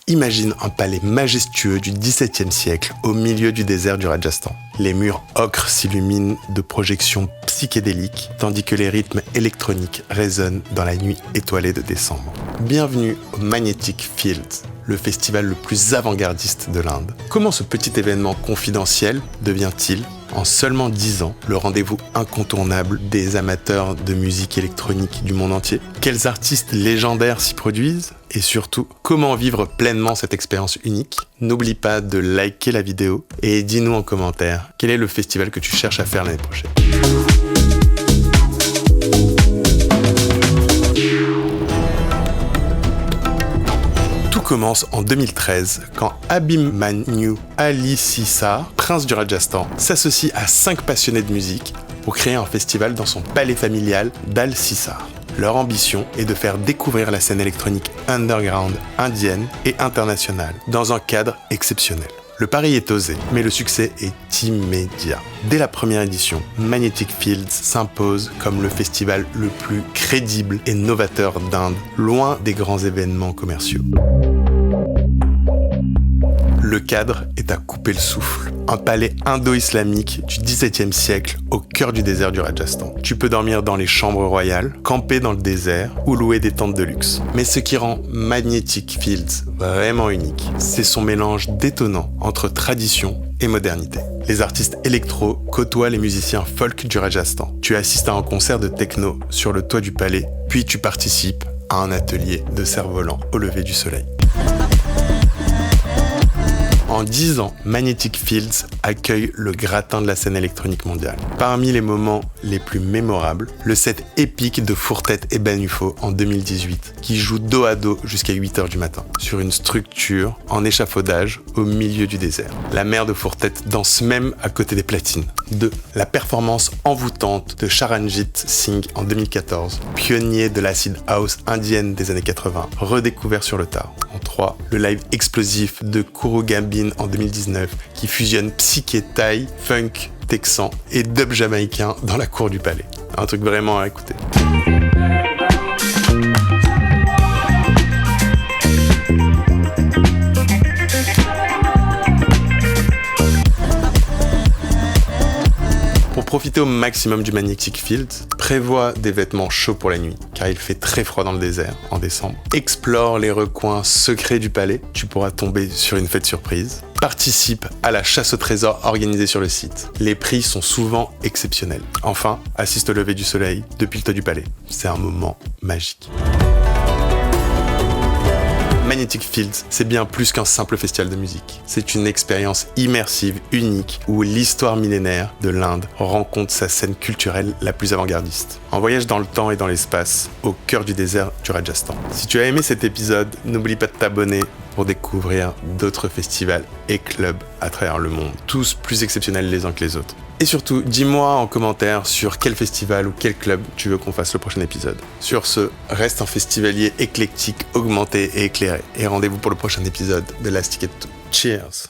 Imagine un palais majestueux du XVIIe siècle au milieu du désert du Rajasthan. Les murs ocre s'illuminent de projections psychédéliques, tandis que les rythmes électroniques résonnent dans la nuit étoilée de décembre. Bienvenue au Magnetic Fields, le festival le plus avant-gardiste de l'Inde. Comment ce petit événement confidentiel devient-il, en seulement 10 ans, le rendez-vous incontournable des amateurs de musique électronique du monde entier? Quels artistes légendaires s'y produisent? Et surtout, comment vivre pleinement cette expérience unique? N'oublie pas de liker la vidéo et dis-nous en commentaire quel est le festival que tu cherches à faire l'année prochaine. Tout commence en 2013 quand Abhimanyu Ali Sisar, prince du Rajasthan, s'associe à 5 passionnés de musique pour créer un festival dans son palais familial d'Al Sisar. Leur ambition est de faire découvrir la scène électronique underground indienne et internationale dans un cadre exceptionnel. Le pari est osé, mais le succès est immédiat. Dès la première édition, Magnetic Fields s'impose comme le festival le plus crédible et novateur d'Inde, loin des grands événements commerciaux. Le cadre est à couper le souffle. Un palais indo-islamique du XVIIe siècle au cœur du désert du Rajasthan. Tu peux dormir dans les chambres royales, camper dans le désert ou louer des tentes de luxe. Mais ce qui rend Magnetic Fields vraiment unique, c'est son mélange détonnant entre tradition et modernité. Les artistes électro côtoient les musiciens folk du Rajasthan. Tu assistes à un concert de techno sur le toit du palais, puis tu participes à un atelier de cerf-volant au lever du soleil. En 10 ans, Magnetic Fields accueille le gratin de la scène électronique mondiale. Parmi les moments les plus mémorables, le set épique de Four-Tet et Ben UFO en 2018, qui joue dos à dos jusqu'à 8h du matin, sur une structure en échafaudage au milieu du désert. La mère de Four-Tet danse même à côté des platines. 2. La performance envoûtante de Charanjit Singh en 2014, pionnier de l'acid house indienne des années 80, redécouvert sur le tard. En 3. Le live explosif de Kuru Gambin en 2019, qui fusionne psyché thaï, funk, texan et dub jamaïcain dans la cour du palais. Un truc vraiment à écouter. Pour profiter au maximum du Magnetic Fields, prévois des vêtements chauds pour la nuit, car il fait très froid dans le désert en décembre. Explore les recoins secrets du palais, tu pourras tomber sur une fête surprise. Participe à la chasse au trésor organisée sur le site. Les prix sont souvent exceptionnels. Enfin, assiste au lever du soleil depuis le toit du palais. C'est un moment magique. Magnetic Fields, c'est bien plus qu'un simple festival de musique. C'est une expérience immersive, unique, où l'histoire millénaire de l'Inde rencontre sa scène culturelle la plus avant-gardiste. Un voyage dans le temps et dans l'espace, au cœur du désert du Rajasthan. Si tu as aimé cet épisode, n'oublie pas de t'abonner pour découvrir d'autres festivals et clubs à travers le monde, tous plus exceptionnels les uns que les autres. Et surtout, dis-moi en commentaire sur quel festival ou quel club tu veux qu'on fasse le prochain épisode. Sur ce, reste un festivalier éclectique, augmenté et éclairé. Et rendez-vous pour le prochain épisode de Last Ticket 2. Cheers!